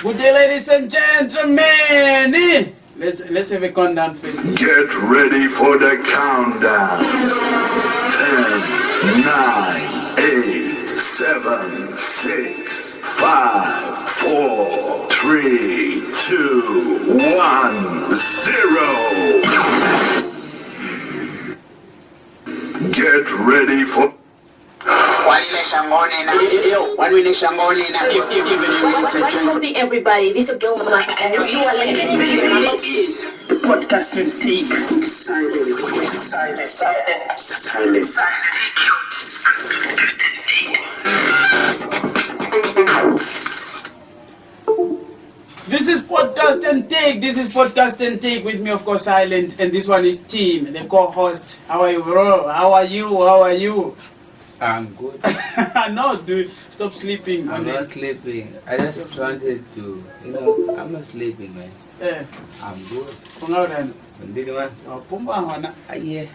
Good day, ladies and gentlemen. Let's have a countdown first. Get ready for the countdown. 10, 9, 8, 7, 6, 5, 4, 3, 2, 1, 0. Get ready for. Good morning, everybody. This is Bill Mama, and you are listening to this podcasting take. Silence. This is podcast and take. This is podcast and take with me, of course, Silent, and this one is Team, the co-host. How are you, bro? How are you? I'm good. No, dude, stop sleeping. I'm not sleeping. I just wanted to, I'm not sleeping, man. Yeah. I'm good. Kungaurana. Ndidi man. Pumba hona. Aye.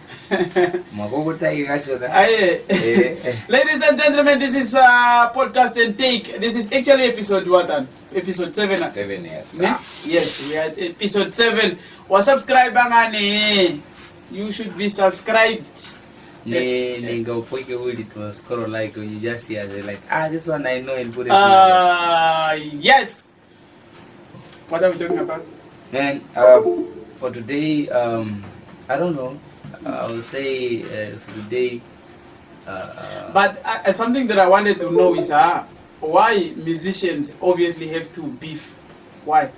Magogo tayo kashoda. Aye. Ladies and gentlemen, this is podcast and take. This is actually episode what? Episode 7. 7 years. Yes, we are at episode 7. Subscribe ngani. You should be subscribed. Ninga upoike with it was scroll like when you just hear they're like, this one I know and put it. Yes. What are we talking about? Man, for today, I don't know. I will say for today. But something that I wanted to know is why musicians obviously have to beef. Why?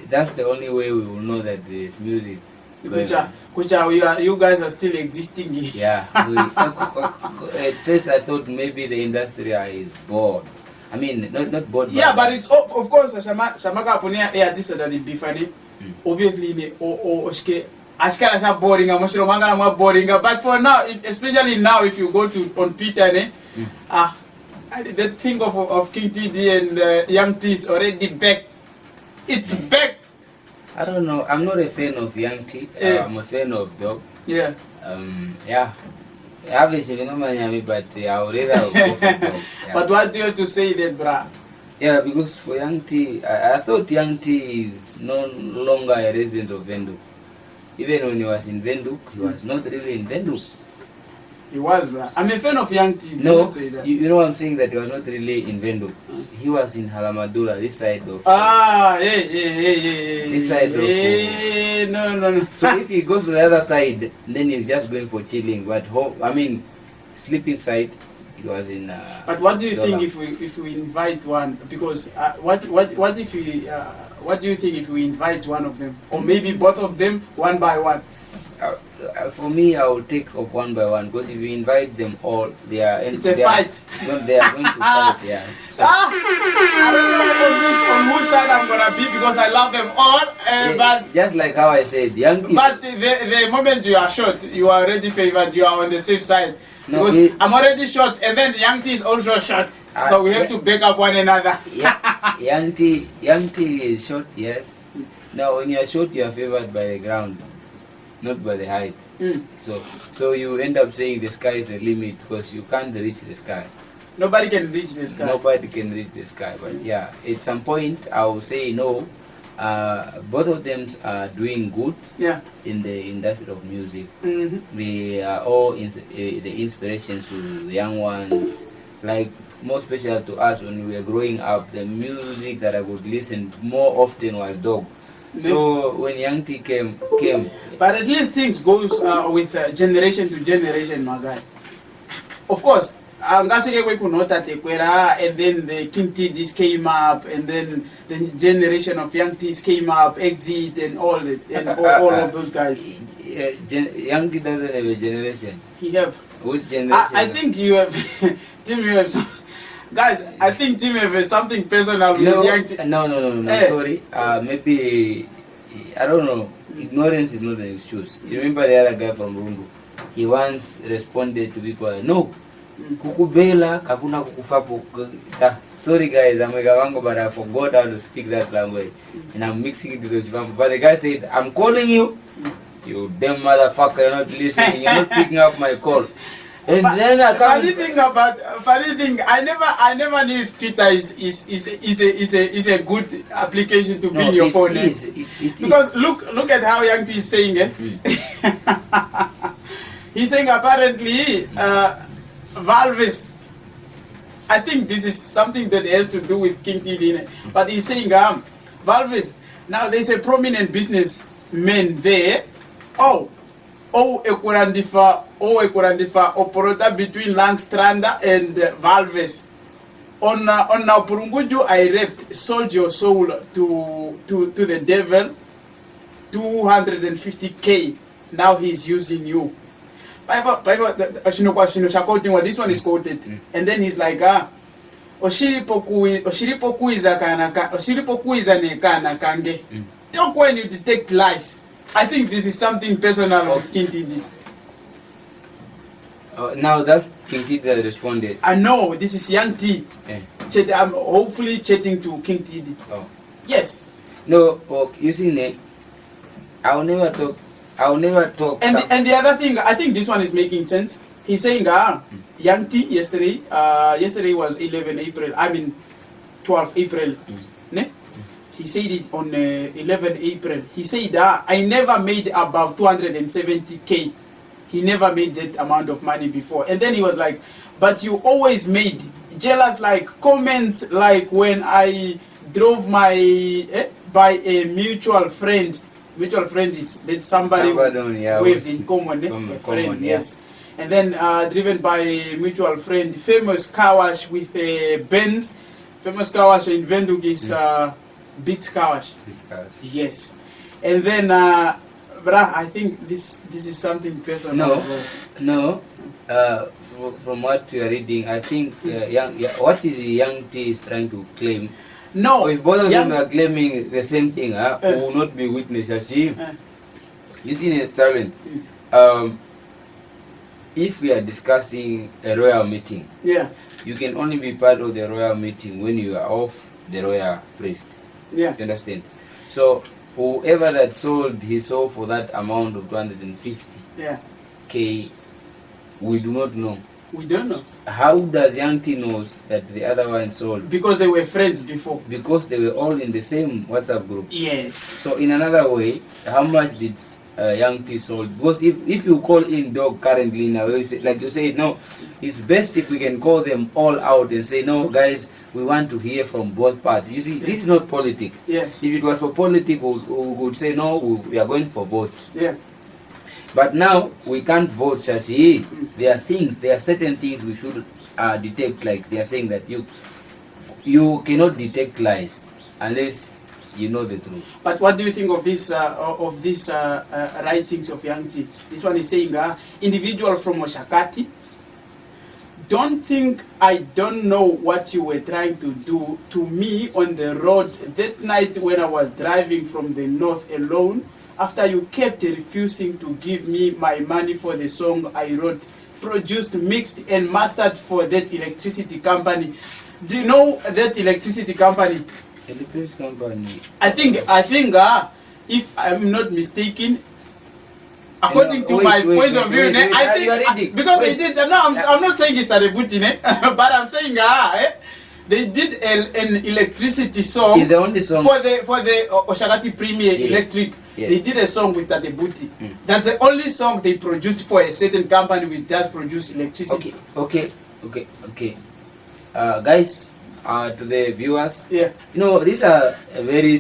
That's the only way we will know that there's music. You guys are still existing. Yeah. At first I thought maybe the industry is bored. I mean, not bored. Yeah, but it's of course Samaka Punia artists that is different. Obviously, Ashkara are boring, Manga boring. But for now, especially now, if you go to on Twitter, the thing of King TD and Young T is already back. It's back. I don't know. I'm not a fan of Young T. I'm a fan of Dog. Yeah. Yeah. Obviously, you know my but I would rather go for Dog. Yeah. But what do you have to say then, brah? Yeah, because for Young T, I thought Young T is no longer a resident of Windhoek. Even when he was in Windhoek, he was not really in Windhoek. He was, brah. I'm a fan of Young T. No, you know I'm saying that he was not really in Windhoek. He was in Halamadula, this side of... This side of... No. So if he goes to the other side, then he's just going for chilling. But sleeping side, he was in... but what do you think if we invite one? Because what do you think if we invite one of them? Or maybe both of them, one by one? For me, I will take off one by one, because if you invite them all, it's a fight. They are going to fight, yeah. So, I don't know on which side I'm gonna be, because I love them all. But just like how I said, Young T. But the moment you are short, you are already favored. You are on the safe side. No, because I'm already short, and then Young T is also short, so we have to back up one another. Yeah, Young T is short, yes. Now, when you are short, you are favored by the ground, not by the height. So you end up saying the sky is the limit, because you can't reach the sky. Nobody can reach the sky. Nobody can reach the sky. But yeah, at some point I will say no. Both of them are doing good. Yeah. In the industry of music. We are all the inspirations to the young ones. Like, more special to us when we were growing up, the music that I would listen more often was Dog. So when Young T came. But at least things goes with generation to generation, my guy. Of course, and then the King T's came up, and then the generation of Young T's came up, Exit, and all of those guys. Young T doesn't have a generation. He have. Which generation? I think you have. Tim, you have. Guys, I think Tim have something personal with Young T. No. Sorry. Maybe, I don't know. Ignorance is not an excuse. You remember the other guy from Rundu? He once responded to people, no. Kukubela, kakuna kukufapo. Sorry guys, I'm a Gawango, but I forgot how to speak that language. And I'm mixing it with the Chivampo. But the guy said, I'm calling you. You damn motherfucker, you're not listening. You're not picking up my call. And then I funny come. thing, I never knew if Twitter is a good application to be in your phone. It is. Because look at how Young T is saying it. He's saying apparently Valves. I think this is something that has to do with King Tidi. But he's saying Valves. Now there's a prominent businessman there. Ekurandifa operator between Langstranda and Valves. On Purunguju, I sold your soul to the devil, 250K. Now he's using you. This one is quoted, and then he's like, Talk when you detect lies. I think this is something personal of King Tidi. Now that's King Tidi that responded. I know this is Young T. Yeah. I'm hopefully chatting to King Tidi. Oh. Yes. No, you see, I'll never talk. And the other thing, I think this one is making sense. He's saying, Young T yesterday was 11 April. 12 April. Ne? He said it on 11 April. He said, I never made above 270K. He never made that amount of money before. And then he was like, but you always made jealous like comments like when I drove my by a mutual friend. Mutual friend is that somebody who have in common, a friend, yes. And then driven by a mutual friend, famous car wash with a Benz. Famous car wash in Windhoek is Beats car wash. Yes. And then, I think this is something personal. No. From what you are reading, I think what is Young T is trying to claim. No, if both of them are claiming the same thing, who will not be witness. You see, it's silent. If we are discussing a royal meeting, you can only be part of the royal meeting when you are off the royal priest. You understand? So whoever that sold his soul for that amount of 250K, we do not know. We don't know. How does Young T knows that the other one sold? Because they were friends before. Because they were all in the same WhatsApp group. Yes. So in another way, how much did Young T sold? Because if you call in dog currently now, like you say, no, it's best if we can call them all out and say, no, guys, we want to hear from both parties. You see, this is not politics. If it was for politics, we would say, no, we are going for votes. But now we can't vote, Shashi. There are certain things we should detect. Like they are saying that you cannot detect lies unless you know the truth. But what do you think of these writings of Young T? This one is saying, individual from Oshakati, don't think I don't know what you were trying to do to me on the road that night when I was driving from the north alone. After you kept refusing to give me my money for the song I wrote, produced, mixed, and mastered for that electricity company. Do you know that electricity company? Electricity company. I think, if I'm not mistaken, according to my point of view, I think because they did. No, I'm not saying it's a rebooting, but I'm saying they did an electricity song. It's the only song for the Oshakati Premier Electric. They did a song with Tadebuti. That's the only song they produced for a certain company which just produced electricity. Okay. Guys, to the viewers, these are a very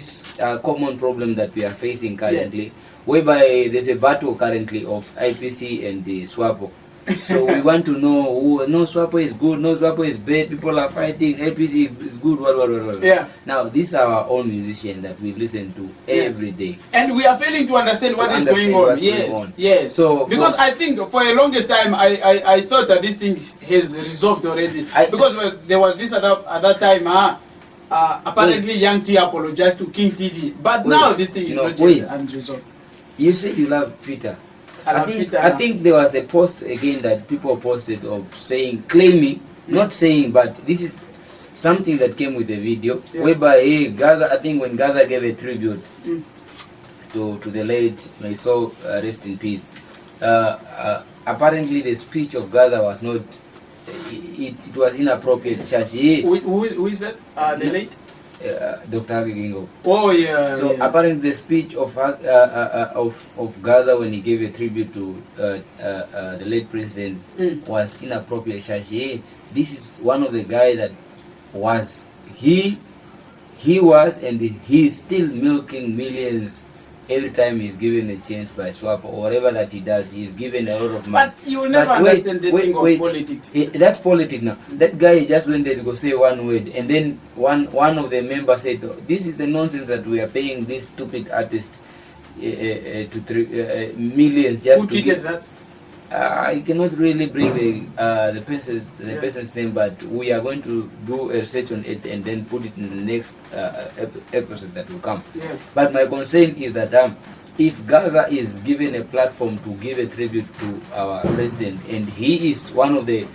common problem that we are facing currently, whereby there's a battle currently of IPC and the SWAPO. So we want to know, no SWAPO is good, no SWAPO is bad, people are fighting, APC is good, what. Now, these are our own musicians that we listen to every day. And we are failing to understand what is going on. Yes. So, because I think for the longest time, I thought that this thing has resolved already. Because there was this at that time, apparently Young T apologized to King Tidi. But now this thing is not just unresolved. You said you love Twitter. I think there was a post again that people posted of claiming, not saying, but this is something that came with the video, whereby Gaza, I think when Gaza gave a tribute to the late, may soul rest in peace, apparently the speech of Gaza was not. It was inappropriate. Church. Who is that? The late. Dr. Gingo. Oh yeah. So yeah. apparently the speech of Gaza when he gave a tribute to the late president was inappropriate. This is one of the guys that was he was and he is still milking millions every time he's given a chance by swap or whatever that he does. He's given a lot of money. But you will never understand the thing of politics. That's politics now. That guy just went there to go say one word, and then one of the members said, "This is the nonsense that we are paying this stupid artist to millions just Who to tweeted that? I cannot really bring the person's name, but we are going to do a research on it and then put it in the next episode that will come. Yeah. But my concern is that if Gaza is given a platform to give a tribute to our president, and he is one of the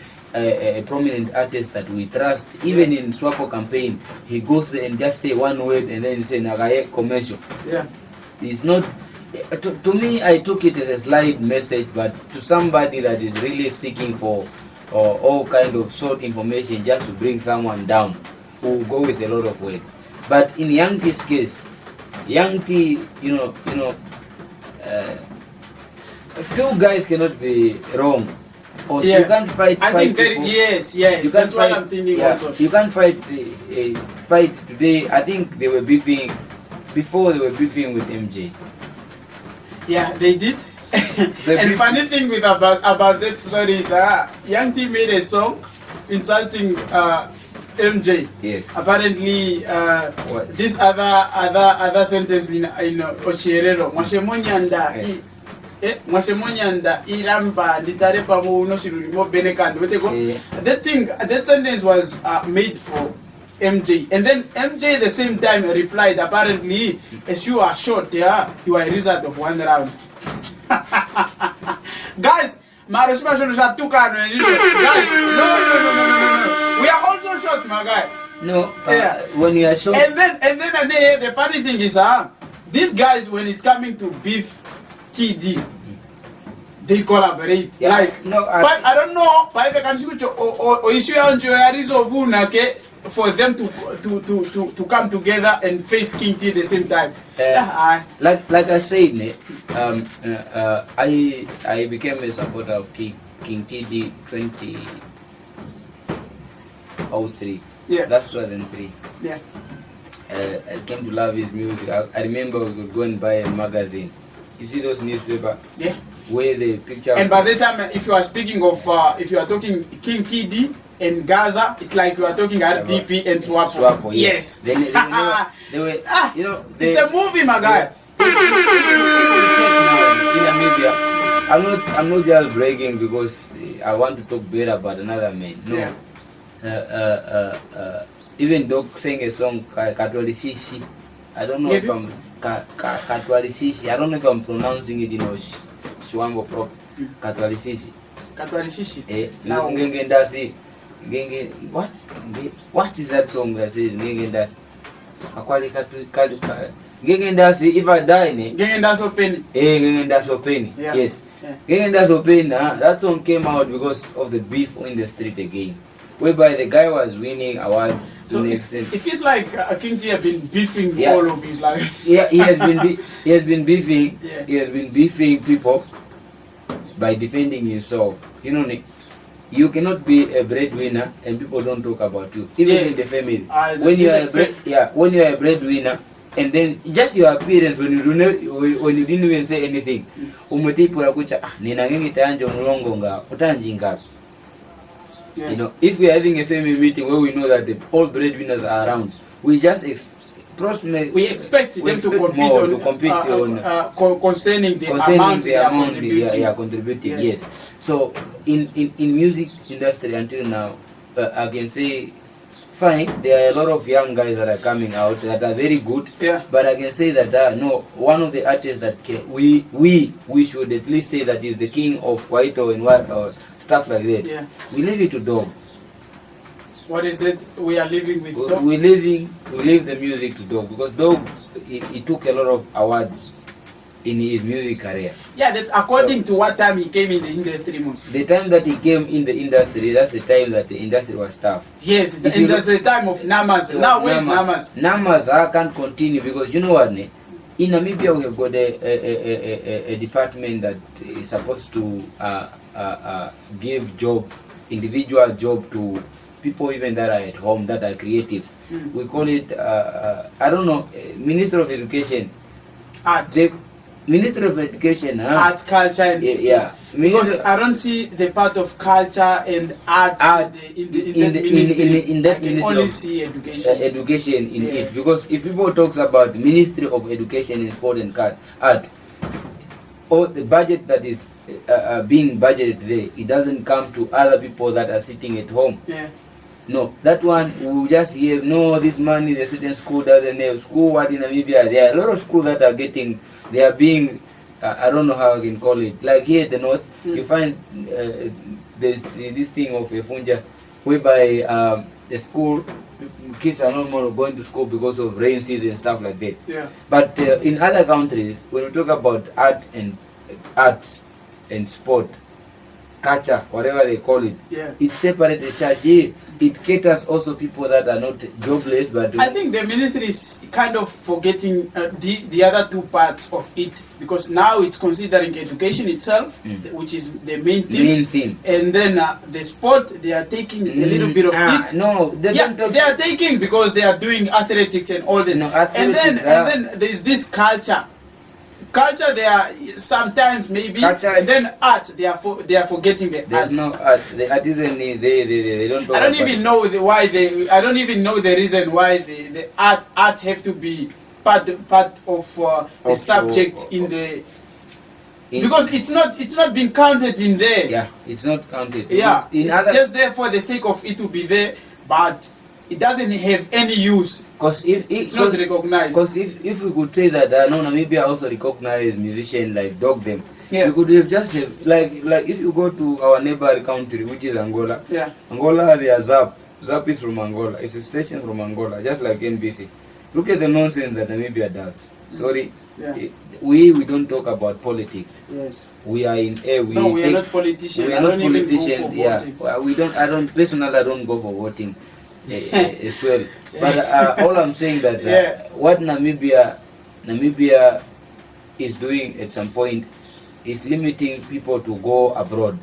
prominent artists that we trust, even in Swapo campaign, he goes there and just say one word and then say Nagaye commercial. Yeah. It's not. To me, I took it as a slight message, but to somebody that is really seeking for all kind of short information just to bring someone down, who will go with a lot of weight. But in Young T's case, Young T, two guys cannot be wrong. Or Yeah. you can't fight. I think people. yes. You can't That's what fight. I'm thinking Yeah, also. you can't fight today. I think they were beefing before. They were beefing with MJ. Yeah, they did. And funny thing with about that story is, Young T made a song insulting MJ. Yes. Apparently, What? this other sentence in Ocherero, Mwashemonyanda. Mwashemonyanda iramba nditare pamo uno shirurimo benekando. That sentence was made for MJ, and then MJ the same time replied, apparently, as you are short, yeah, you are a result of one round. Guys, guys, no. We are also short, my guy. No, Yeah. when you are short. And then the funny thing is, these guys, when it's coming to beef TD, they collaborate. Yeah, Like, no, but I don't know why they can switch or issue for them to come together and face King T at the same time. Like I said, I became a supporter of King TD 2003. Yeah. That's 2003. Yeah. I came to love his music. I remember we could go and buy a magazine. You see those newspapers? Yeah. Where the picture. And by the time, if you are speaking of, if you are talking King TD and Gaza, it's like you are talking RDP and Swapo. Yes. They were, it's a movie, my guy. In Namibia, I'm not just bragging because I want to talk better about another man. No. Yeah. Even Doc sang a song Katwali Shishi. I don't know if I'm Katwali Shishi. I don't know if I'm pronouncing it in Shwambo prop. Katwali Shishi. Katwali Shishi. Now Ngendasi. What is that song that says Ngendasi? Akwali Ngendasi. If I die, Ngendasi Openi. Ngendasi Openi. Yes. Ngendasi Openi. That song came out because of the beef in the street again, whereby the guy was winning awards. So it feels like King T has been beefing all of his life. Yeah, he has been beefing. Yeah. He has been beefing people by defending himself. You cannot be a breadwinner and people don't talk about you, even in the family. When you are a breadwinner, and then just your appearance when you didn't even say anything, if we are having a family meeting where we know that all breadwinners are around, we just expect them to compete concerning the amount they are contributing. Yes. So in music industry until now, I can say, fine, there are a lot of young guys that are coming out that are very good. Yeah. But I can say that no, one of the artists that we should at least say that is the king of Waito and what or stuff like that. Yeah. We leave it to Dog. What is it? We are living with Dog. We leave the music to Dog because Dog he took a lot of awards. in his music career. Yeah, that's according to what time he came in the industry. The time that he came in the industry, that's the time that the industry was tough. Yes, and that's the time of Namas. Now where's Namas? Namas, I can't continue because you know what, ne? In Namibia we have got a department that is supposed to give individual job to people even that are at home, that are creative. We call it, I don't know, Minister of Education. Art. The Minister of Education. Art, culture, and yeah. Because I don't see the part of culture and art in that ministry. I can only see education. Education in it. Because if people talks about Ministry of Education and Sport and Art, all the budget that is being budgeted there, it doesn't come to other people that are sitting at home. Yeah. No, that one we just hear, no, this money the certain school doesn't have. School what in Namibia, there are a lot of schools that are getting, they are being, I don't know how I can call it. Like here in the north, you find there's this thing of a funja, whereby the school, kids are no more going to school because of rain season and stuff like that. Yeah. But in other countries, when we talk about art and sport, culture, whatever they call it, it's separated. Shashi, it caters also people that are not jobless. But I think the ministry is kind of forgetting the other two parts of it, because now it's considering education itself, which is the main thing. And then the sport, they are taking a little bit of it. No, they are taking because they are doing athletics and all that. No, and then there's this culture. Culture, they are sometimes maybe, culture, and then art, they are forgetting the there's art. No art. The art isn't they don't. I don't even know why they. I don't even know the reason why the art have to be part of the subjects in the. Because it's not being counted in there. Yeah, it's not counted. Yeah, it's just there for the sake of it to be there, but it doesn't have any use. Because it's not recognized. Because if we could say that no, Namibia also recognize musicians, like dog them, we could have just like if you go to our neighbor country, which is Angola. Yeah. Angola, they are Zap. Zap is from Angola. It's a station from Angola, just like NBC. Look at the nonsense that Namibia does. Sorry. Yeah. We don't talk about politics. Yes. We are in air. We are not politicians. We are not politicians. Personally, I don't go for voting. As well, but all I'm saying that what Namibia is doing at some point is limiting people to go abroad.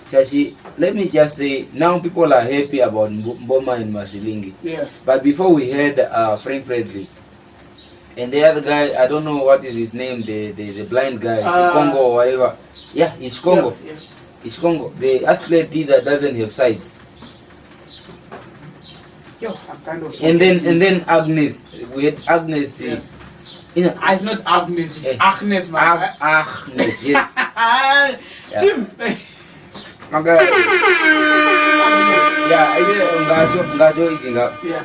Chashi, let me just say, now people are happy about Mboma and Masilingi. Yeah. But before we had Frank Frederick and the other guy, I don't know what is his name, the blind guy, Congo or whatever. Yeah, it's Congo. Yeah. It's Congo. The athlete that doesn't have sides. And then Agnes, we had Agnes. Yeah. It's not Agnes, it's Agnes, man. Agnes, yes. Tim.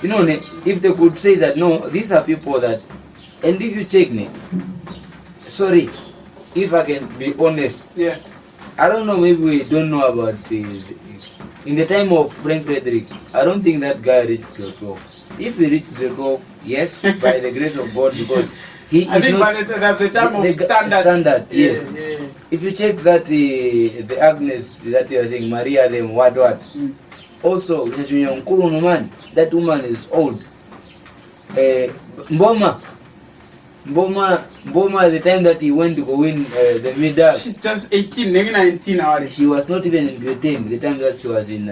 You know, if they could say that no, these are people that, and if you check me, sorry, if I can be honest, I don't know, maybe we don't know about in the time of Frank Frederick, I don't think that guy reached grade 12. If he reached grade 12, yes, by the grace of God, because he I is think not... that's the time of standard. Yes. Yeah. If you check that the Agnes that you are saying, Maria, them, what, also, that woman is old. Mboma, the time that he went to go win the medal, she's just 18, maybe 19 already. She was not even in grade 10 the time that she was in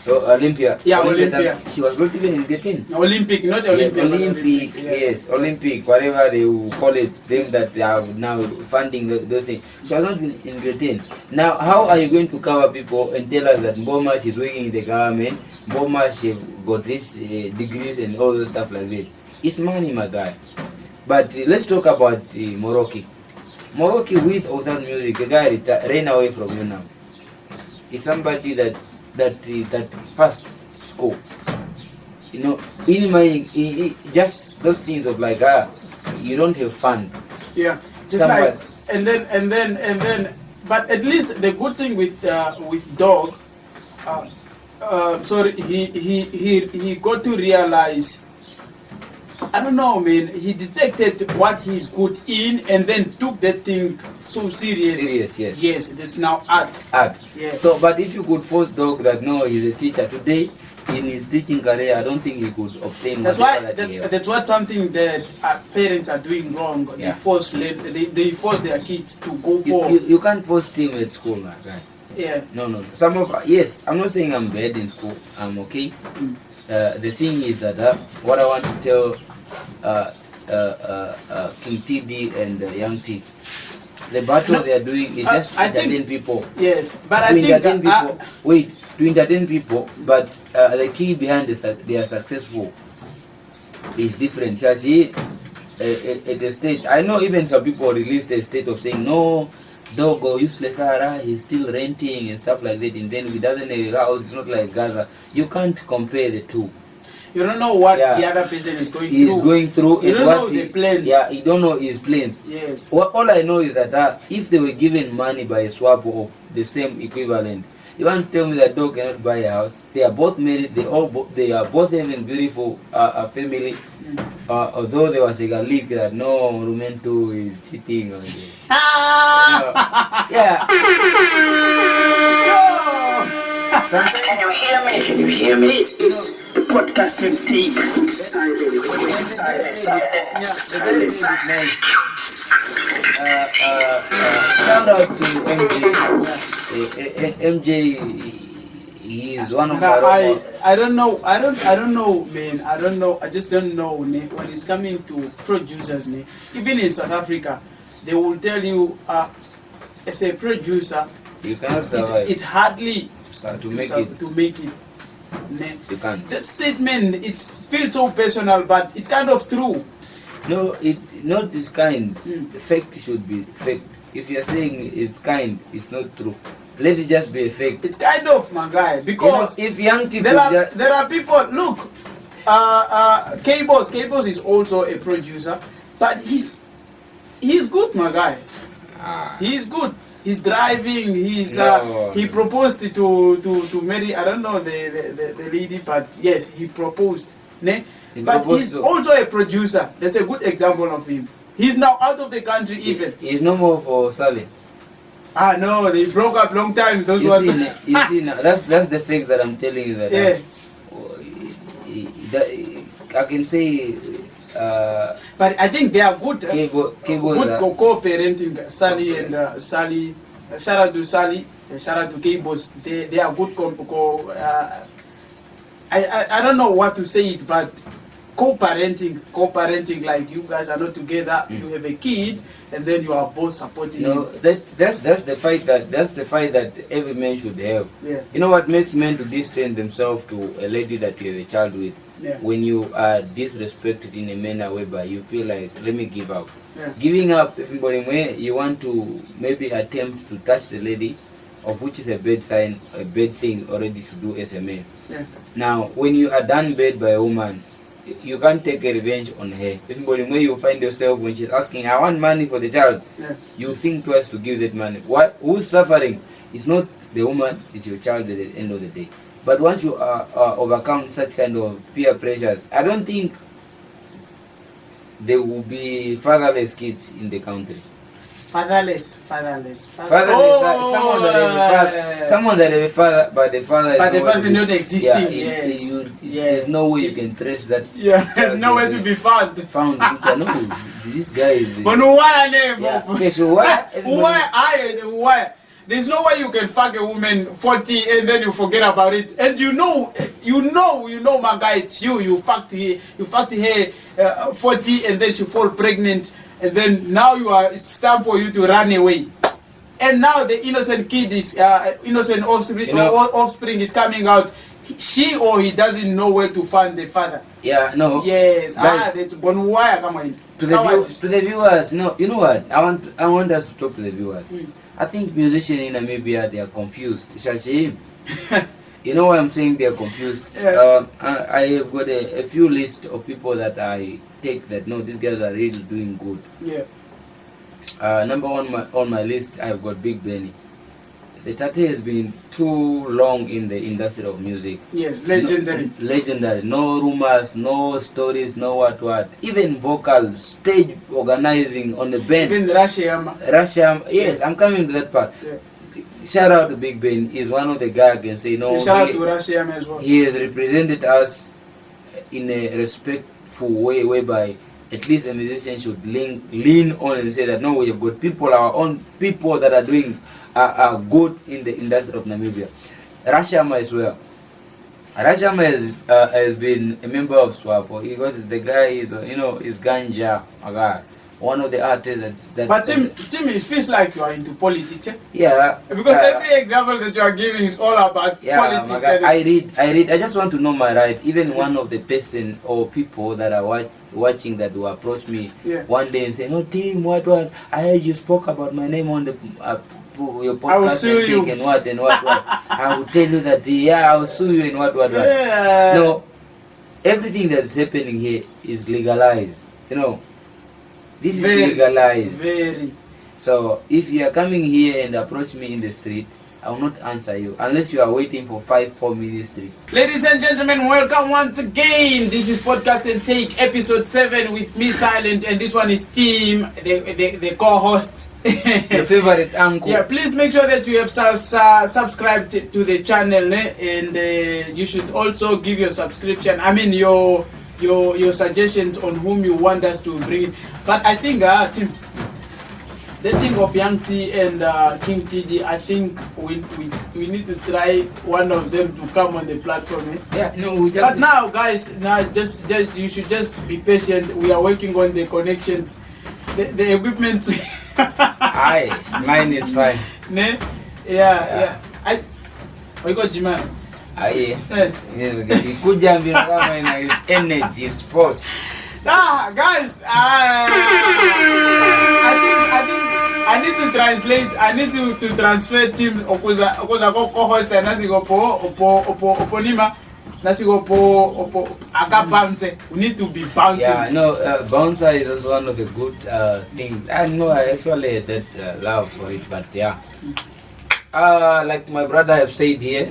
Olympia. Yeah, Olympia. She was not even in grade 10. Olympic, not Olympic. Yeah, Olympic, yes, Olympic, whatever they will call it, them that they are now funding those things. She was not in grade 10. Now, how are you going to cover people and tell us that Mboma, she's working in the government, Mboma, she got these degrees and all those stuff like that? It's money, my guy. But let's talk about Moroki. Moroki, with or without music, the guy ran away from you now. It's somebody that passed school. You know, in my just those things of like you don't have fun. Yeah, just like and then. But at least the good thing with Dog, sorry, he got to realize I don't know, man. He detected what he's good in and then took that thing so serious. Serious, yes. Yes, that's now art. Art. Yeah. So, but if you could force dog that no, he's a teacher today in his teaching career, I don't think he could obtain. That's why whatever he has. that's what something that parents are doing wrong. Yeah. They force their kids to go You, for. you can't force team at school, my guy. Yeah. No. Some of yes, I'm not saying I'm bad in school. I'm okay. The thing is that what I want to tell King TD and Young T, the battle they are doing is just to entertain people. Yes, but To entertain people. To entertain people. But the key behind they are successful is different. Shashi, at the state, I know even some people released a state of saying no. Dog or useless Ara, he's still renting and stuff like that, and then he doesn't have a house. It's not like Gaza. You can't compare the two. You don't know what the other person is going through. He's going through. You don't know the plans. Yeah, you don't know his plans. Yes. All I know is that if they were given money by a swap of the same equivalent, you want to tell me that dog cannot buy a house? They are both married. They are both having beautiful family. Although there was a leak that no, Rumento is cheating on them. Yeah. Can you hear me? Can you hear me? This is podcasting tape. Silence. Shout out to MJ. He is one of my. I don't know, man. I don't know. I just don't know, when it's coming to producers, even in South Africa, they will tell you, as a producer, you cannot survive. It's hardly to make it. You can't. That statement, it feels so personal, but it's kind of true. No, not this kind. The fact should be fact. If you are saying it's kind, it's not true. Let it just be a fact. It's kind of, my guy, because if young people there are people. Look, K-Boss is also a producer, but he's good, my guy. He's good. He's driving. He proposed to marry. I don't know the lady, but yes, he proposed. But he's also a producer. That's a good example of him. He's now out of the country even. He's no more for Sally. No, they broke up long time. You see now, that's the fact that I'm telling you that. Yeah. I can say. But I think they are good. Co-parenting. Sally and Sally. Shout out to Sally. Shout out to K-Boss. They are good. I don't know what to say it, but co-parenting, like you guys are not together, you have a kid, and then you are both supporting him. That's the fight that every man should have. Yeah. You know what makes men to distance themselves to a lady that you have a child with? Yeah. When you are disrespected in a manner whereby you feel like, let me give up. Yeah. Giving up, if you want to maybe attempt to touch the lady, of which is a bad sign, a bad thing already to do as a man. Yeah. Now, when you are done bad by a woman, you can't take a revenge on her. Everybody, where you find yourself when she's asking, I want money for the child, you think twice to give that money. Who's suffering? It's not the woman, it's your child at the end of the day. But once you overcome such kind of peer pressures, I don't think there will be fatherless kids in the country. Fatherless. Someone that have a father, but the father is not existing. There's no way you can trace that. Yeah, nowhere to be found. No, this guy is. But why? Okay, so why? Why? There's no way you can fuck a woman 40 and then you forget about it. And you know, my guy, it's you. You fucked her 40 and then she fall pregnant. And then now it's time for you to run away. And now the innocent kid is, innocent offspring is coming out. She or he doesn't know where to find the father. Yeah, no. Yes. Guys, that's why come on. To the viewers, no, you know what? I want us to talk to the viewers. I think musicians in Namibia, they are confused. You know why I'm saying they are confused? Yeah. I have got a few list of people that I take that, no, these guys are really doing good. Yeah. Number one on my list, I've got Big Benny. the Tate has been too long in the industry of music. Yes, legendary. Legendary. No rumors, no stories, no what. Even vocals, stage organizing on the band. Even Russia. Yes, I'm coming to that part. Yeah. Shout out to Big Ben. He's one of the guys I can say no. Shout out to Russia as well. He has represented us in a respectful way, whereby at least a musician should lean on and say that no, we have got people, our own people that are doing are good in the industry of Namibia. Rashama as well. Rashama has been a member of SWAPO because the guy is is ganja, a guy. One of the artists that but Tim, it feels like you are into politics. Eh? Yeah. Because every example that you are giving is all about politics. I read. I just want to know my right. Even one of the person or people that are watching that will approach me one day and say, "No, Tim, what? I heard you spoke about my name on the your podcast. I will sue you. And what. I will tell you that I will sue you and what. Yeah. No, everything that's happening here is legalized. This is legalized. Very. So if you are coming here and approach me in the street, I will not answer you unless you are waiting for 4 minutes straight. Ladies and gentlemen, welcome once again. This is Podcast and Take episode 7 with me, Silent, and this one is Tim, the co-host. Your favorite uncle. Yeah, please make sure that you have subscribed to the channel, and you should also give your subscription. I mean your suggestions on whom you want us to bring in. But I think Tim, the thing of Young T and King TD, I think we need to try one of them to come on the platform. Eh? Yeah, no, but now, guys, just you should just be patient. We are working on the connections, the equipment. Aye, mine is fine. Ne? Yeah. I got Jiman. Aye. He could jump in his energy, his force. Guys, I think I need to translate. I need to transfer Tim okuza co-host oponima nasigo akapante. We need to be bouncing. Yeah, no, bouncer is also one of the good things. I know I actually had that love for it, but yeah. Like my brother have said here,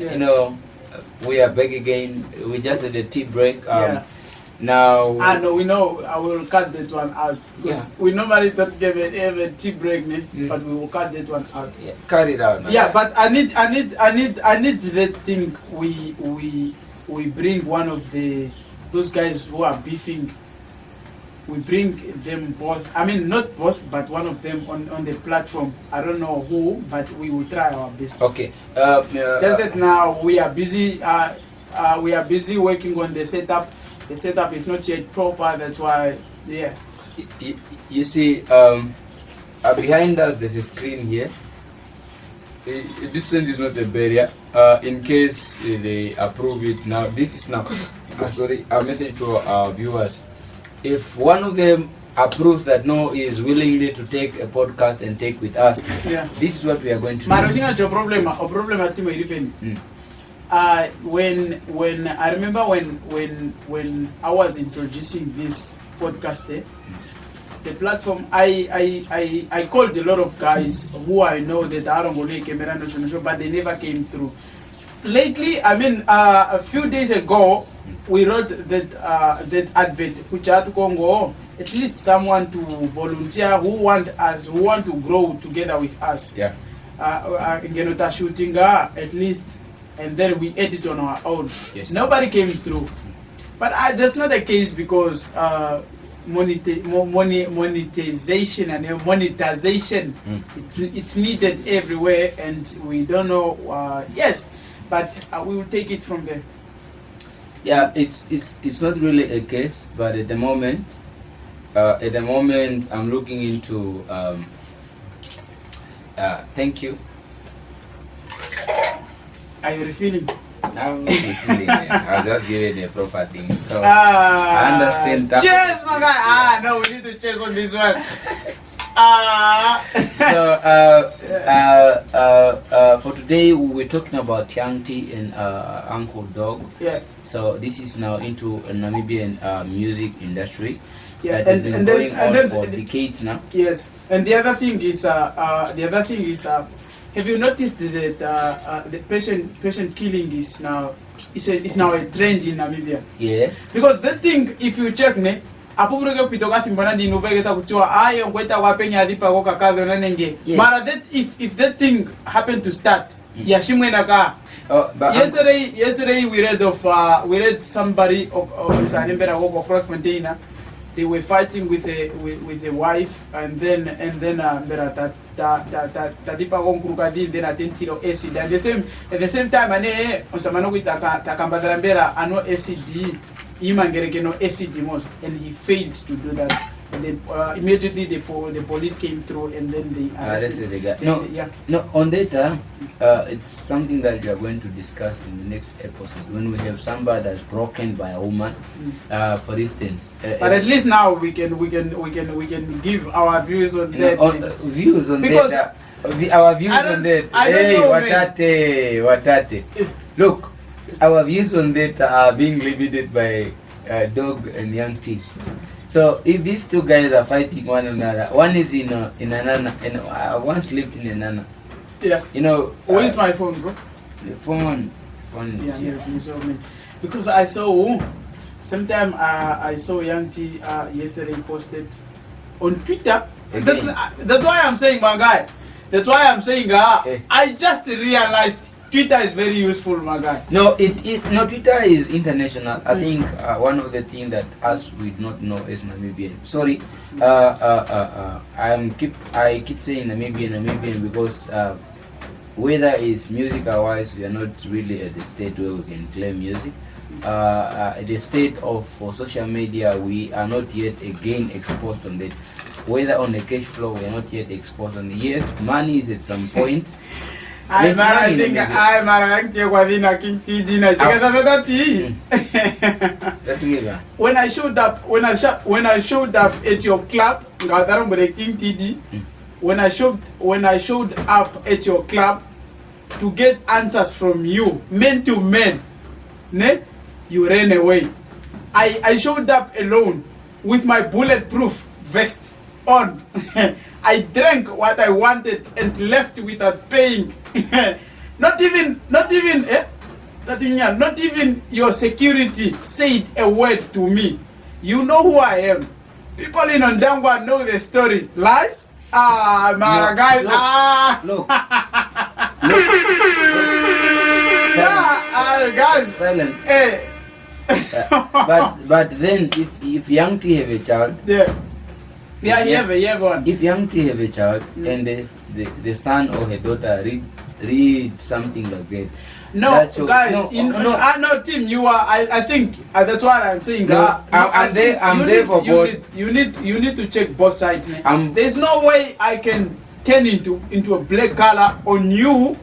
we are back again. We just had a tea break. Now no, we know. I will cut that one out because we normally don't give a tea break, but we will cut that one out. Yeah, cut it out. Yeah, but I need that thing. We bring one of those guys who are beefing. We bring them both. I mean, not both, but one of them on the platform. I don't know who, but we will try our best. Okay. Just that now we are busy. We are busy working on the setup. The setup is not yet proper. That's why, yeah. You see, behind us there's a screen here. This thing is not a barrier. In case they approve it now, this is now. Sorry, a message to our viewers. If one of them approves that no, he is willingly to take a podcast and take with us, this is what we are going to do. When I remember when I was introducing this podcast, the platform, I called a lot of guys who I know that are on camera national show, but they never came through. Lately, I mean, a few days ago, we wrote that advert, which had to go at least someone to volunteer who want to grow together with us. Yeah. Shooting at least. And then we edit on our own. Yes. Nobody came through, but that's not the case because monetization and monetization it's needed everywhere, and we don't know. Yes, but we will take it from there. Yeah, it's not really a case, but at the moment I'm looking into. Thank you. Are you refilling? I'm not refilling. I'll just give it a proper thing. So I understand that. Cheers, my guy. No, we need to cheers on this one. So for today we're talking about Young T and Uncle Dog. Yeah. So this is now into a Namibian music industry. Yeah, that has been going on for decades now. Yes, and the other thing is have you noticed that the patient killing is now a trend in Namibia? Yes. Because that thing, if you check ne, apuvureke pitoka thimbana ndi nuvegeta kuchua ayo ngweta wapenya dhipa koka kadho nanenge. Yes. Mara that if that thing happened to start, yashimwe naka. Yesterday we read somebody of Zanembera of Rockfontein. They were fighting with a wife, and then tadipa konkurukadi then atentiro acid. And at the same time ane onsamano kuita takambadara ano acid imangere no acid most, and he failed to do that. And then immediately the police came through, and then they arrested the guy. No, on that, it's something that we are going to discuss in the next episode when we have somebody that's broken by a woman, for instance. But at least now we can give our views on that. Views on because that. Our views on that. Hey, watate. Look, our views on that are being limited by Dog and Young T. So if these two guys are fighting one another, one is in Anana, and one lived in Anana. Yeah. You know. Where's my phone, bro? The phone is here. Because I saw, sometime I saw Young T yesterday posted on Twitter. That's why I'm saying, my guy. That's why I'm saying, I just realized Twitter is very useful, my guy. No, Twitter is international. I think one of the things that us we not know is Namibian. Sorry, I keep saying Namibian because whether it's musical wise, we are not really at the state where we can play music. At the state of social media, we are not yet again exposed on that. Whether on the cash flow, we are not yet exposed on it. Yes, money is at some point. I think when I showed up at your club, when I showed up at your club to get answers from you, men to men, ne, you ran away. I showed up alone with my bulletproof vest on. I drank what I wanted and left without paying. Not even your security said a word to me. You know who I am. People in Ondangwa know the story. Lies? Guys. Look. Guys. Silent. Hey. But then if Young T have a child. If Young T have a child and the son or her daughter read something like that. No, guys. No, Tim. You are. I think that's what I'm saying. No, I'm there for both. You need to check both sides. There's no way I can turn into a black color on you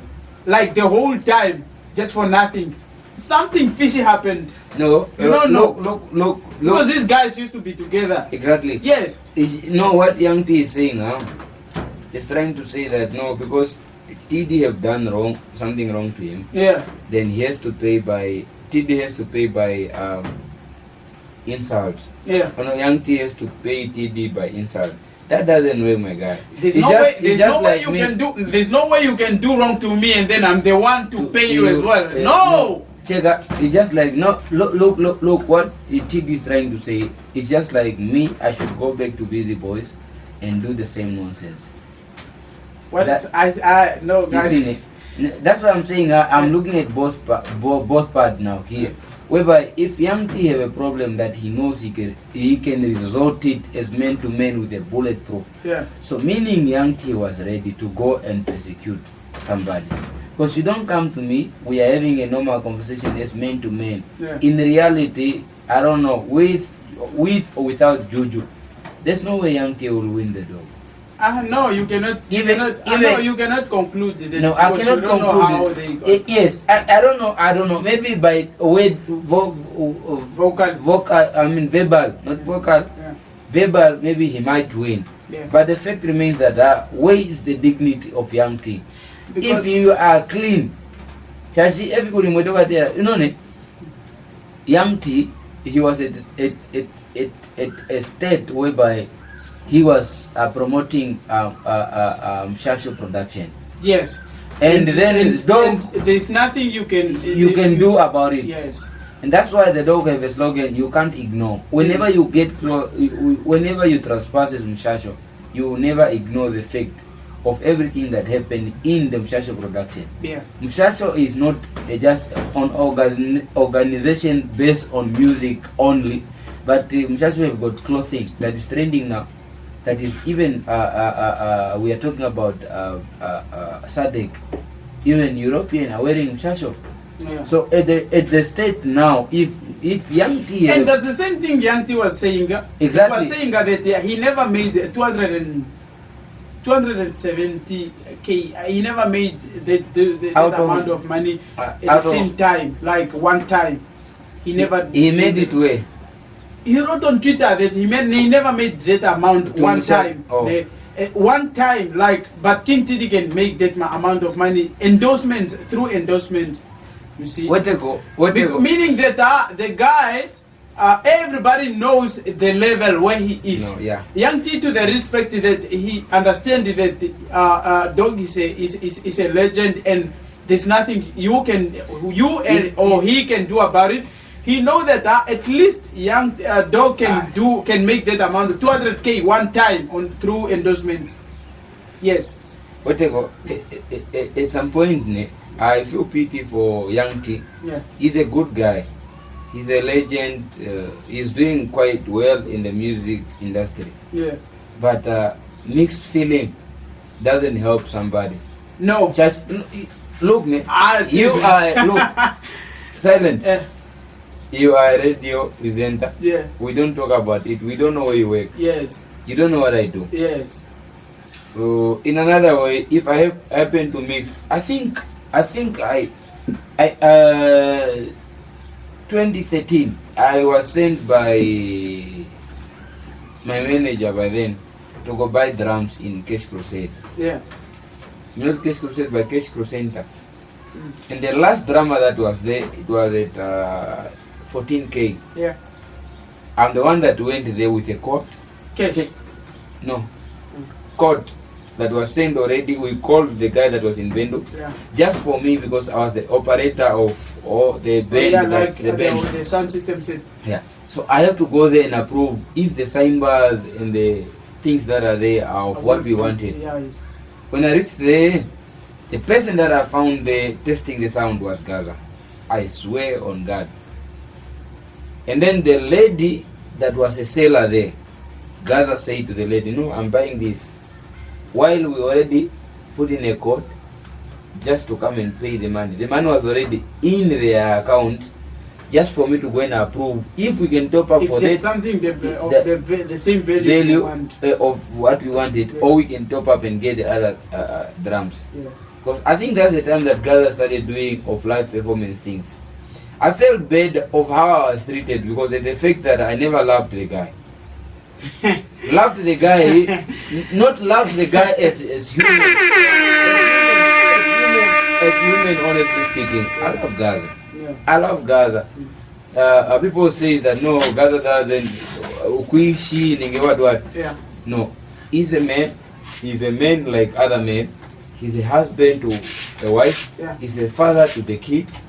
like the whole time just for nothing. Something fishy happened. No, you don't know. Look. Because these guys used to be together. Exactly. Yes. You know what Young T is saying, He's trying to say that no, because TD have done something wrong to him. Yeah. Then he has to pay by insult. Yeah. Young T has to pay TD by insult. That doesn't work, my guy. There's no way you can do wrong to me and then I'm the one to pay you as well. No. Check out. It's just like no. Look. What TD is trying to say. It's just like me. I should go back to Busy Boys and do the same nonsense. No, guys. That's what I'm saying. I'm looking at both part now here. Whereby if Young T have a problem that he knows he can resort it as man to man with a bulletproof. Yeah. So meaning Young T was ready to go and persecute somebody. Because you don't come to me, we are having a normal conversation as man to man. Yeah. In reality, I don't know, with or without Juju, there's no way Young T will win the dog. No, you cannot. You cannot conclude that. No, I cannot conclude it. Yes, I don't know. Maybe by vocal. I mean verbal, not vocal. Yeah. Verbal. Maybe he might win. Yeah. But the fact remains that where is the dignity of Young T? If you are clean, everybody there. You know, Young T, he was at a state whereby he was promoting social production. Yes, And then dog, there's nothing you can do about it. Yes. And that's why the dog have a slogan: you can't ignore. Whenever you get whenever you trespass as Mshasho, you will never ignore the fact of everything that happened in the Mshasho production. Yeah. Mshasho is not just an organization based on music only, but Mshasho have got clothing that is trending now. That is even we are talking about SADC. Even European are wearing Mshasho. Yeah. So at the state now, if Young T and that's the same thing Young T was saying. Exactly. He was saying that he never made 270k. He never made that amount of money at the same time, like one time. He never. He made it way. He wrote on Twitter that he never made that amount one time. One time, but King Tidi can make that amount of money. Through endorsement. You see, meaning that the guy, everybody knows the level where he is. No, yeah. Young T, to the respect that he understands that Dog is a legend, and there's nothing he can do about it. He knows that at least Young Dog can make that amount of 200k one time through endorsement. Yes. At some point, I feel pity for Young T. Yeah. He's a good guy. He's a legend. He's doing quite well in the music industry. Yeah. But mixed feeling doesn't help somebody. No. Just look, you are silent. You are a radio presenter. Yeah. We don't talk about it. We don't know where you work. Yes. You don't know what I do. Yes. In another way, if I happen to mix, I think 2013 I was sent by my manager by then to go buy drums in Cash Crusade. Yeah. Not Cash Crusade, but Cash Crusader. And the last drummer that was there, it was at 14k. Yeah. I'm the one that went there with a coat. Cash. No. Coat that was sent already. We called the guy that was in Bendo. Yeah. Just for me, because I was the operator of the band. The sound system said. Yeah. So I have to go there and approve if the cymbals and the things that are there are of what we wanted. Yeah. When I reached there, the person that I found there testing the sound was Gaza. I swear on God. And then the lady that was a seller there, Gaza said to the lady, "No, I'm buying this." While we already put in a code just to come and pay the money. The money was already in their account just for me to go and approve if we can top up for that something the same value of what we wanted, or we can top up and get the other drums. Yeah. Because I think that's the time that Gaza started doing of live performance things. I felt bad of how I was treated because of the fact that I never loved the guy. Loved the guy, not loved the guy as human. As human, honestly speaking, I love Gaza. Yeah. I love Gaza. People say that no, Gaza doesn't. What? Yeah. No, he's a man. He's a man like other men. He's a husband to a wife. Yeah. He's a father to the kids.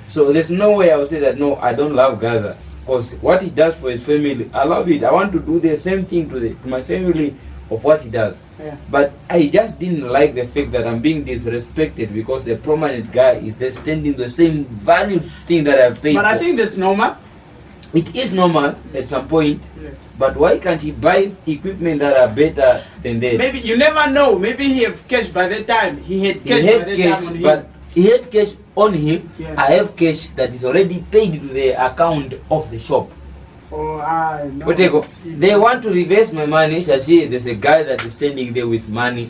So there's no way I would say that no, I don't love Gaza. Because what he does for his family, I love it. I want to do the same thing to my family of what he does. Yeah. But I just didn't like the fact that I'm being disrespected because the prominent guy is there standing the same value thing that I've paid But for. I think that's normal. It is normal at some point. Yeah. But why can't he buy equipment that are better than that? Maybe you never know. Maybe he have cash by the time. He had cash by the time on him. But he had cash on him. Yeah. I have cash that is already paid to the account of the shop. Oh, I know. But they want to reverse my money. Shashi, there's a guy that is standing there with money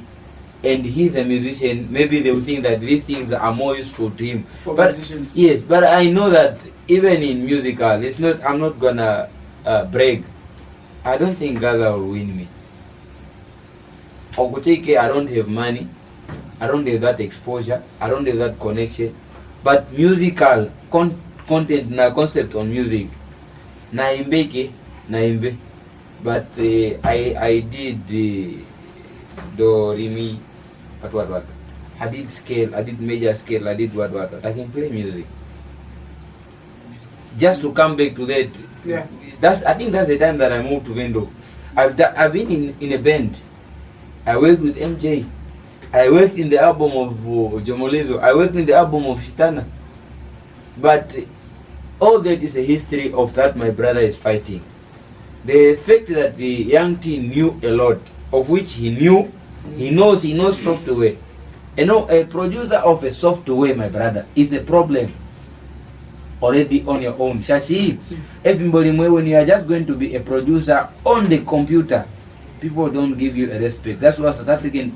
and he's a musician. Maybe they will think that these things are more useful to him. For musicians. Yes, but I know that even in musical, it's not. I'm not gonna brag. I don't think Gaza will win me. Oguteke, I don't have money. I don't have that exposure. I don't have that connection. But musical content na concept on music, naimbe. But I did do re mi what. I did scale, I did major scale, I did what. I can play music. Just to come back to that, Yeah. I think that's the time that I moved to Vendo. I've been in a band. I worked with MJ. I worked in the album of Jomolezo. I worked in the album of Shitana. But all that is a history of that my brother is fighting. The fact that the young teen knew a lot, of which he knows software. You know, a producer of a software, my brother, is a problem already on your own. Shashi, everybody, when you are just going to be a producer on the computer, people don't give you a respect. That's why South African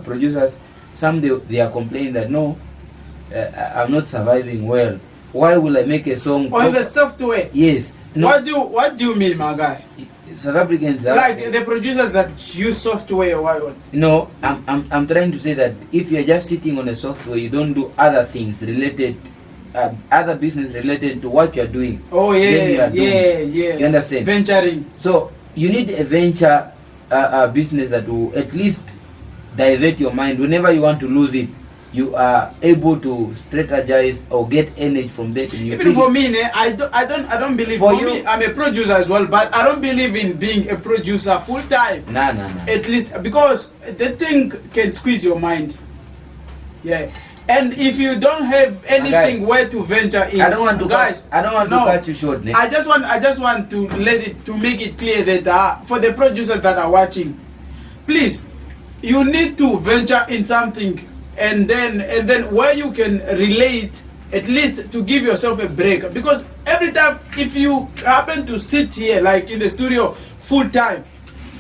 producers, some they are complaining that no, I'm not surviving well. Why will I make a song on the software? Yes. No. What do you mean, my guy? South Africans are like the producers that use software. Why? No, I'm trying to say that if you're just sitting on a software, you don't do other things related, other business related to what you're doing. Oh yeah, yeah. You understand? Venturing. So you need a venture business that will at least divert your mind whenever you want to lose it. You are able to strategize or get energy from that. Even for me, I don't believe. For me, I'm a producer as well, but I don't believe in being a producer full time. No. At least because the thing can squeeze your mind. Yeah, and if you don't have anything where to venture in, I don't want to cut you short. I just want to make it clear that for the producers that are watching, please, you need to venture in something. And then where you can relate, at least to give yourself a break, because every time if you happen to sit here like in the studio full time,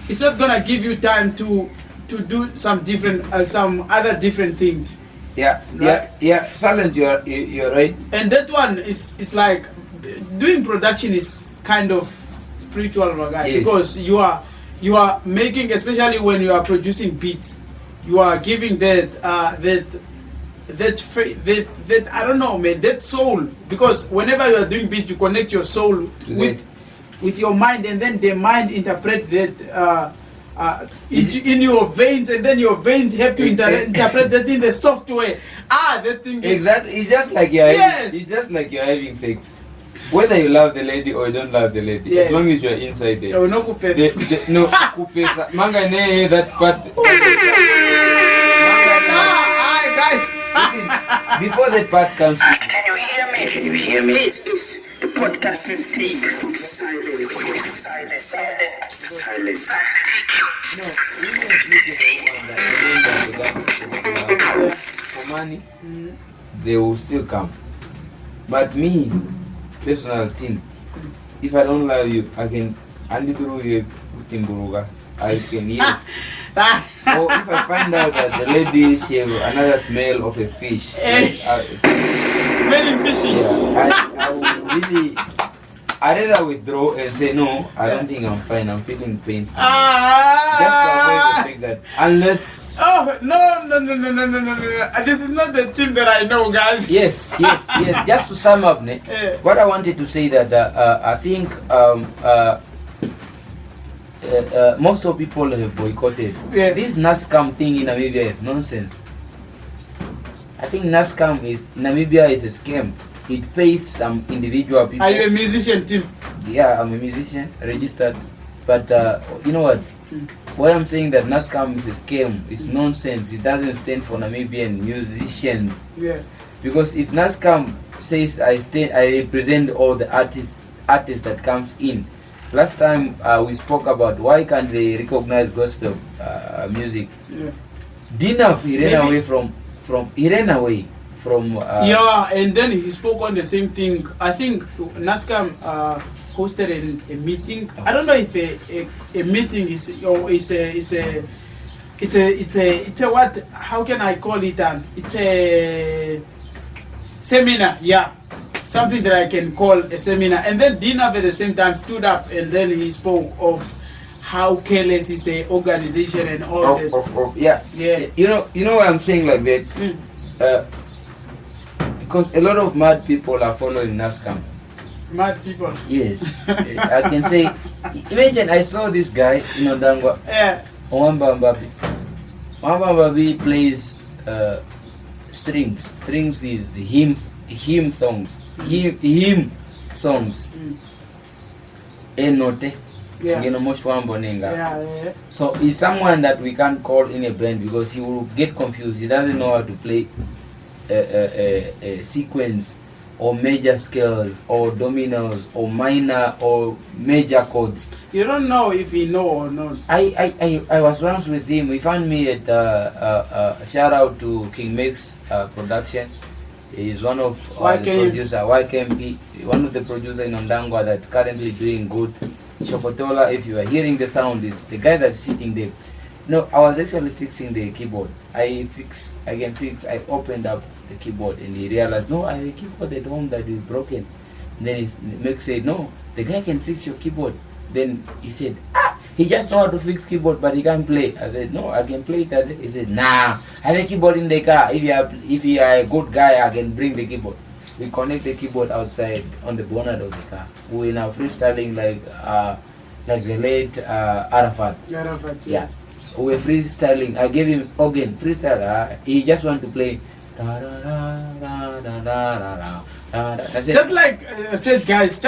it's not gonna give you time to do some other different things. Yeah, right? yeah. Silent, you're right. And that one is like doing production is kind of spiritual, my guy. Yes. Because you are making, especially when you are producing beats. You are giving that I don't know, man, that soul, because whenever you are doing beat, you connect your soul with your mind, and then the mind interpret that in your veins, and then your veins have to interpret that in the software. That thing is exactly. It's just like you're having sex. Whether you love the lady or you don't love the lady, yes. As long as you're inside there. No kupesa. No kupesa. Manga ne that part. Guys. Listen, before that part comes. Can you hear me? This is the podcast will take silence. No, for money, they will still come. But me, personal thing, if I don't love you, I can I can, yes. Or if I find out that the lady she have another smell of a fish, smelling fishy. Yeah, I will really, I rather withdraw and say no, I don't think I'm fine, I'm feeling pain. Just to avoid the fact that unless no, this is not the team that I know, guys. Yes. Just to sum up, what I wanted to say that I think most of people have boycotted. Yeah. This NASCAM thing in Namibia is nonsense. I think NASCAM in Namibia is a scam. It pays some individual people. Are you a musician, Tim? Yeah, I'm a musician, registered. But you know what? Why I'm saying that NASCAM is a scam, it's nonsense. It doesn't stand for Namibian musicians. Yeah. Because if NASCAM says I represent all the artists that comes in. Last time we spoke about why can't they recognize gospel music. Yeah. Dinaf he ran away from yeah, and then he spoke on the same thing. I think NASCAM hosted a meeting. I don't know if a meeting is or it's a what, how can I call it? It's a seminar. Yeah. Something that I can call a seminar. And then Dinaf at the same time stood up and then he spoke of how careless is the organization and all that. Yeah. You know why I'm saying like that? Because a lot of mad people are following NASCAM. Mad people? Yes. I can say, imagine I saw this guy in Odangwa. Yeah. Mwamba Mbabi plays strings. Strings is the hymn songs. Hymn songs. Enote. Yeah. Yeah. So he's someone that we can't call in a band because he will get confused. He doesn't know how to play a sequence or major scales or dominoes or minor or major chords. You don't know if he know or not. I was once with him. He found me at shout out to King Mix production. He's one of the producer YKMP, one of the producer in Ondangwa that's currently doing good. Shokotola, if you are hearing the sound, is the guy that's sitting there. No, I was actually fixing the keyboard. I opened up the keyboard and he realized, no, I have a keyboard at home that is broken. And then Mick said, no, the guy can fix your keyboard. Then he said, he just know how to fix keyboard but he can't play. I said, no, I can play it. He said, nah, I have a keyboard in the car. If you are a good guy, I can bring the keyboard. We connect the keyboard outside on the bonnet of the car. We're now freestyling like the late Arafat. Yeah. We're freestyling. I gave him organ freestyle. He just want to play. Just like church guys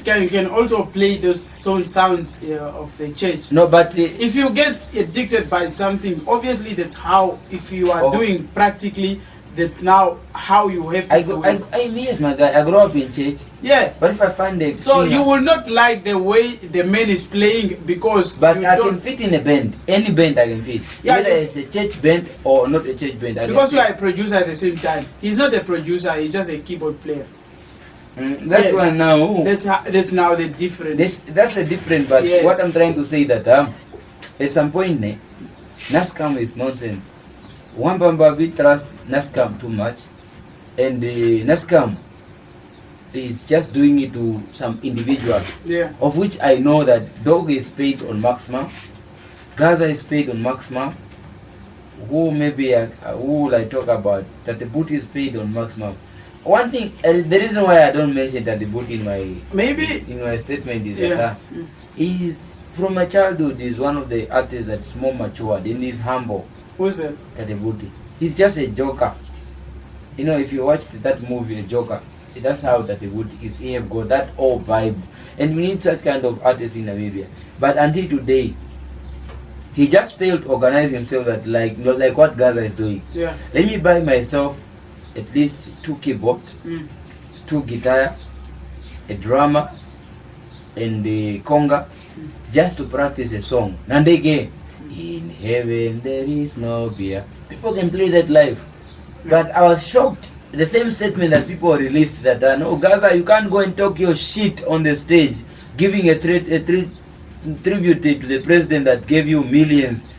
can also play those sounds of the church. No, but if you get addicted by something, obviously that's how. If you are doing practically, that's now how you have to do it. Yes, my guy. I grew up in church. Yeah. But if I find the so you will not like the way the man is playing because. But I can fit in a band. Any band I can fit. Yeah, whether it's a church band or not a church band. Because you are a producer at the same time. He's not a producer. He's just a keyboard player. That one now. That's now the difference. That's a different. But what I'm trying to say that at some point, Nascam is nonsense. Wambamba we trust Nascam too much, and Nascam is just doing it to some individuals. Yeah. Of which I know that Dog is paid on maximum, Gaza is paid on maximum. Who maybe who will I talk about? That the boot is paid on maximum. One thing, the reason why I don't mention that the boot in my statement is that he's from my childhood is one of the artists that's more matured and he's humble. Who's that? Adebuti. He's just a joker. You know, if you watched that movie, A Joker, that's how Adebuti is. He have got that old vibe. And we need such kind of artists in Namibia. But until today, he just failed to organize himself that like what Gaza is doing. Yeah. Let me buy myself at least 2 keyboard, 2 guitar, a drummer, and the conga, just to practice a song. And again, in heaven there is no beer. People can play that live. But I was shocked. The same statement that people released that no, Gaza, you can't go and talk your shit on the stage, giving a tribute to the president that gave you millions.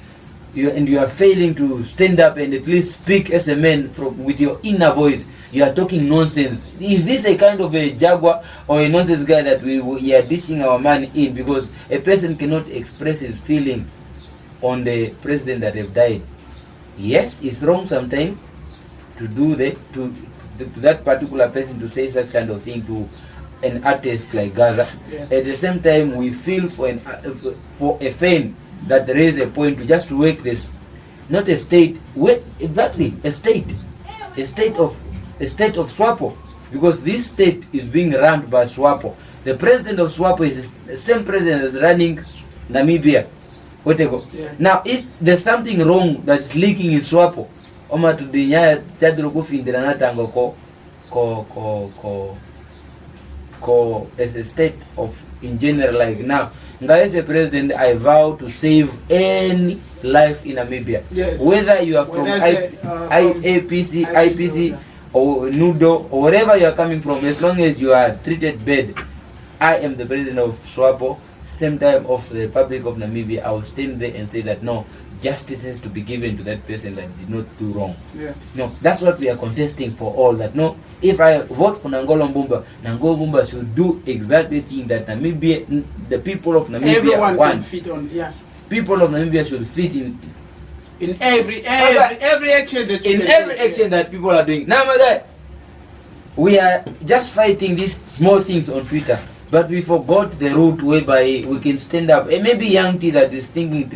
And you are failing to stand up and at least speak as a man with your inner voice. You are talking nonsense. Is this a kind of a jaguar or a nonsense guy that we are dishing our money in? Because a person cannot express his feeling on the president that have died. Yes, it's wrong sometimes to do that to that particular person to say such kind of thing to an artist like Gaza. Yeah. At the same time, we feel for a fan that there is a point to just wake this, not a state. Wait, exactly a state of SWAPO, because this state is being run by SWAPO. The president of SWAPO is the same president that's running Namibia. Yeah. Now, if there's something wrong that's leaking in SWAPO, Oma to the nyaya tadro kufindira natango ko as a state of in general like now. As a president, I vow to save any life in Namibia. Yes. Whether you are from IPC, IPC, or Nudo, or wherever you are coming from, as long as you are treated bad, I am the president of SWAPO. Same time of the Republic of Namibia, I will stand there and say that no, justice has to be given to that person that did not do wrong. Yeah. No, that's what we are contesting for all. That no, if I vote for Nangolo Mbumba, Nangolo Mbumba should do exactly the thing that Namibia, the people of Namibia everyone want. can fit on. Yeah. People of Namibia should fit in every action that every action that people are doing. Now, my guy, we are just fighting these small things on Twitter. But we forgot the route whereby we can stand up. And maybe Young T that is thinking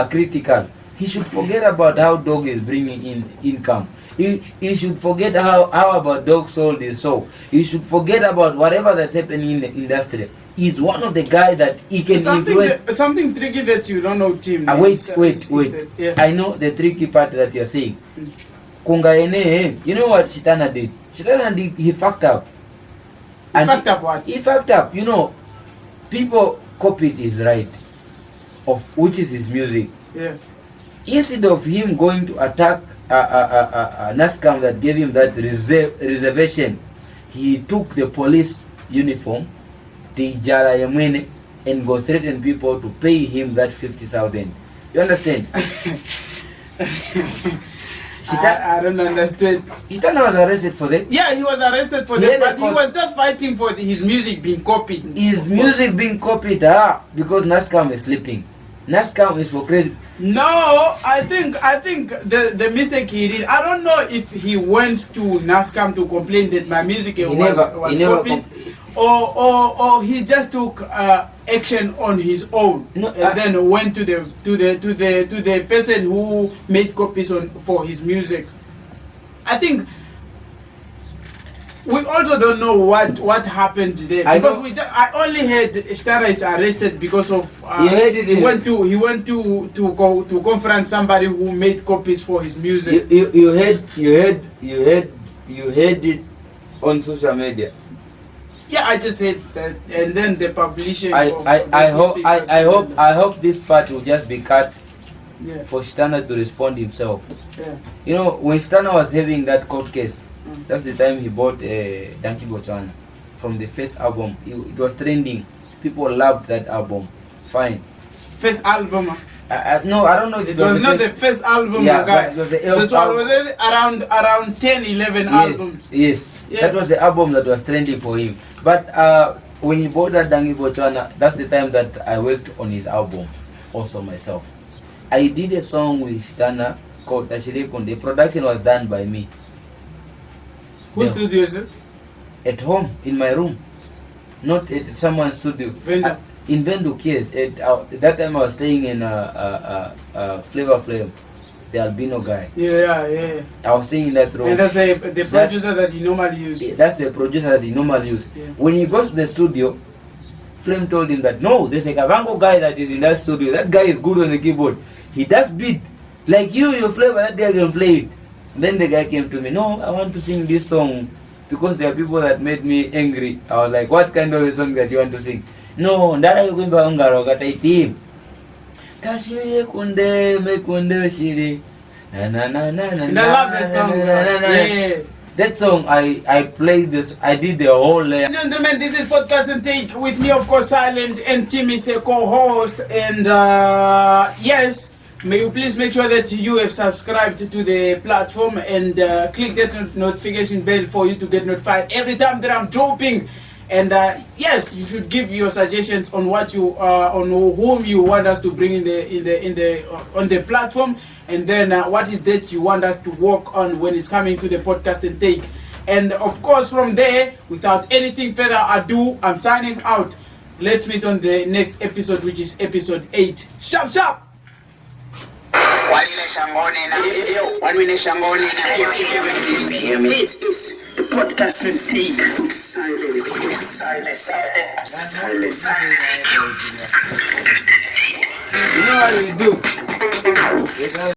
critical. He should forget about how dog is bringing in income. He should forget how about dog sold his soul. He should forget about whatever that's happening in the industry. He's one of the guys that he can influence. Something tricky that you don't know, Tim. Wait. That, yeah. I know the tricky part that you're saying. Kungaene, you know what Shitana did? He fucked up. He fucked up what? He fucked up. You know, people copied his right, of which is his music. Yeah. Instead of him going to attack NASCAM that gave him that reservation, he took the police uniform, the Jara Yamene, and go threaten people to pay him that 50,000. You understand? I don't understand. Shitana was arrested for that. Yeah, he was arrested for that, but he was just fighting for his music being copied. His music being copied, because NASCAM is sleeping. NASCAM is for crazy. No, I think the mistake he did. I don't know if he went to NASCAM to complain that my music was copied, or he just took action on his own, and then went to the person who made copies for his music. I think we also don't know what happened there, because I only heard Shitana is arrested because of he went to confront somebody who made copies for his music. You heard it on social media. Yeah, I just said that, and then the publishing. I hope this part will just be cut. Yeah. For Shitana to respond himself. Yeah. You know, when Shitana was having that court case, that's the time he bought Donkey Botswana from the first album. It was trending. People loved that album. Fine. First album. No, I don't know if it was not the first album. Yeah, guy. it was the this one was around 10, 11 albums. Yes. Yeah. That was the album that was trending for him. But when he bought that Donkey Botswana, that's the time that I worked on his album also myself. I did a song with Shitana called Ashirikun. The production was done by me. Whose studio is it? At home, in my room. Not at someone's studio. In Venduk, yes. At that time I was staying in Flavor Flame, the albino guy. Yeah. I was staying in that room. And that's the producer that he normally uses. That's the producer that he normally uses. Yeah. When he goes to the studio, Flame told him that, no, there's a Kavango guy that is in that studio. That guy is good on the keyboard. He does beat. Like your Flavor, that guy can play it. Then the guy came to me, no, I want to sing this song because there are people that made me angry. I was like, what kind of a song that you want to sing? No, ndara yukwimba ungaro kataiti. Tashiri kunde me kunde shiri. And I love that song. Yeah. That song, I played this, I did the whole layer. Gentlemen, this is Podcast and Take with me, of course, Silent, and Tim is a co-host. And yes, may you please make sure that you have subscribed to the platform and click that notification bell for you to get notified every time that I'm dropping. And yes, you should give your suggestions on what you on whom you want us to bring on the platform, and then what is that you want us to work on when it's coming to the Podcast and Take. And of course, from there, without anything further ado, I'm signing out. Let's meet on the next episode, which is episode 8. Sharp. This is the Podcast and Take with Silence. You know what we do?